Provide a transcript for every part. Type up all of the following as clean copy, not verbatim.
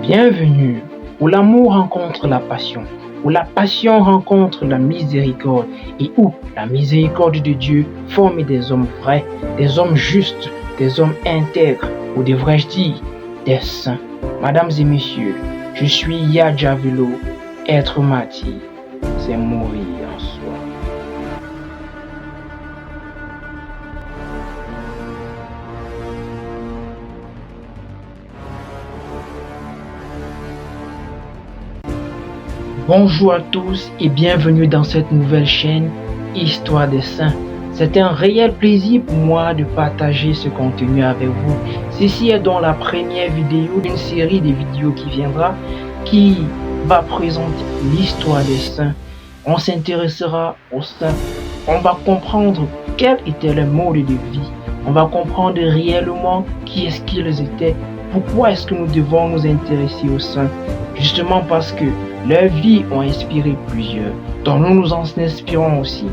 Bienvenue où l'amour rencontre la passion, où la passion rencontre la miséricorde et où la miséricorde de Dieu forme des hommes vrais, des hommes justes, des hommes intègres, ou devrais-je dire des saints. Mesdames et messieurs, je suis Yadja Velo. Être martyr, c'est mourir en soi. Bonjour à tous et bienvenue dans cette nouvelle chaîne Histoire des Saints. C'est un réel plaisir pour moi de partager ce contenu avec vous. Ceci est donc la première vidéo d'une série de vidéos qui viendra, qui va présenter l'histoire des saints. On s'intéressera aux saints. On va comprendre quel était leur mode de vie. On va comprendre réellement qui est-ce qu'ils étaient. Pourquoi est-ce que nous devons nous intéresser aux saints? Justement parce que leurs vies ont inspiré plusieurs, dont nous nous en inspirons aussi.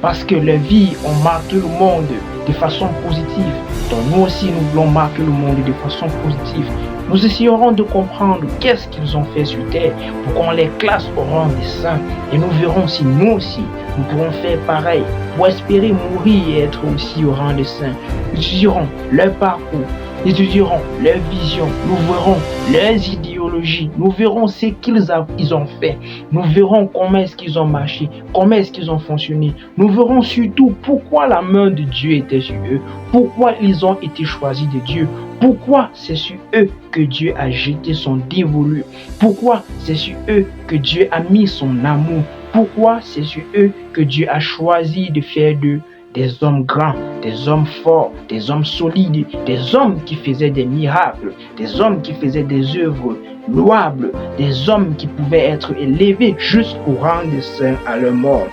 Parce que leurs vies ont marqué le monde de façon positive, dont nous aussi nous voulons marquer le monde de façon positive. Nous essayerons de comprendre qu'est-ce qu'ils ont fait sur terre pour qu'on les classe au rang des saints. Et nous verrons si nous aussi, nous pourrons faire pareil pour espérer mourir et être aussi au rang des saints. Nous étudierons leur parcours, nous étudierons leur vision, nous verrons leurs idéologies, nous verrons ce qu'ils ont fait, nous verrons comment est-ce qu'ils ont marché, comment est-ce qu'ils ont fonctionné. Nous verrons surtout pourquoi la main de Dieu était sur eux, pourquoi ils ont été choisis de Dieu, pourquoi c'est sur eux que Dieu a jeté son dévolu, pourquoi c'est sur eux que Dieu a mis son amour, pourquoi c'est sur eux que Dieu a choisi de faire d'eux des hommes grands, des hommes forts, des hommes solides, des hommes qui faisaient des miracles, des hommes qui faisaient des œuvres louables, des hommes qui pouvaient être élevés jusqu'au rang de saints à leur mort.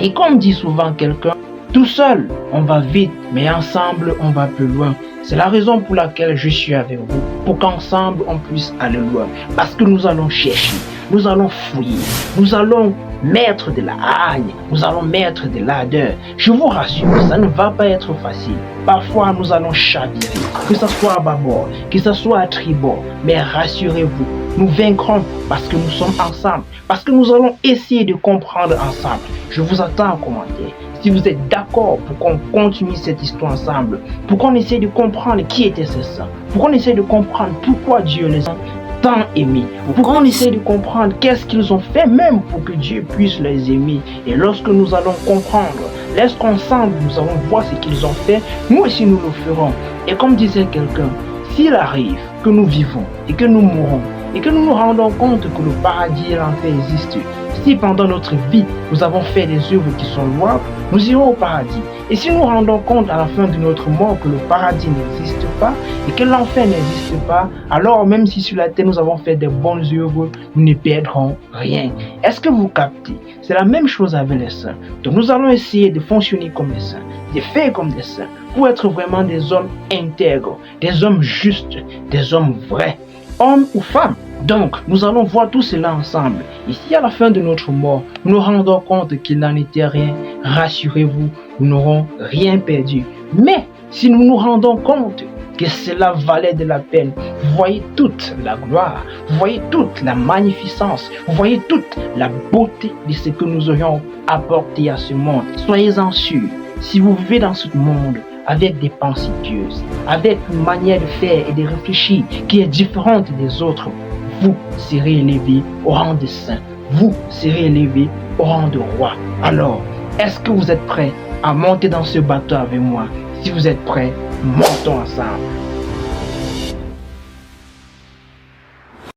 Et comme dit souvent quelqu'un, tout seul, on va vite, mais ensemble, on va plus loin. C'est la raison pour laquelle je suis avec vous, pour qu'ensemble, on puisse aller loin. Parce que nous allons chercher, nous allons fouiller, nous allons mettre de la hargne, nous allons mettre de l'ardeur. Je vous rassure, ça ne va pas être facile. Parfois, nous allons chavirer, que ce soit à bâbord, que ce soit à tribord. Mais rassurez-vous, nous vaincrons parce que nous sommes ensemble, parce que nous allons essayer de comprendre ensemble. Je vous attends en commentaire. Si vous êtes d'accord pour qu'on continue cette histoire ensemble, pour qu'on essaie de comprendre qui étaient ces saints, pour qu'on essaie de comprendre pourquoi Dieu les a tant aimés, pour qu'on essaie de comprendre qu'est-ce qu'ils ont fait même pour que Dieu puisse les aimer. Et lorsque nous allons comprendre, lorsqu'ensemble nous allons voir ce qu'ils ont fait, nous aussi nous le ferons. Et comme disait quelqu'un, s'il arrive que nous vivons et que nous mourons, et que nous nous rendons compte que le paradis et l'enfer existent, si pendant notre vie nous avons fait des œuvres qui sont louables, nous irons au paradis. Et si nous nous rendons compte à la fin de notre mort que le paradis n'existe pas et que l'enfer n'existe pas, alors même si sur la terre nous avons fait des bonnes œuvres, nous ne perdrons rien. Est-ce que vous captez? C'est la même chose avec les saints. Donc nous allons essayer de fonctionner comme des saints, de faire comme des saints, pour être vraiment des hommes intègres, des hommes justes, des hommes vrais, hommes ou femmes. Donc, nous allons voir tout cela ensemble. Et si à la fin de notre mort, nous nous rendons compte qu'il n'en était rien, rassurez-vous, nous n'aurons rien perdu. Mais, si nous nous rendons compte que cela valait de la peine, vous voyez toute la gloire, vous voyez toute la magnificence, vous voyez toute la beauté de ce que nous aurions apporté à ce monde. Soyez-en sûrs, si vous vivez dans ce monde, avec des pensées pieuses, avec une manière de faire et de réfléchir qui est différente des autres, vous serez élevé au rang de saint, vous serez élevé au rang de roi. Alors, est-ce que vous êtes prêts à monter dans ce bateau avec moi? Si vous êtes prêts, montons ensemble.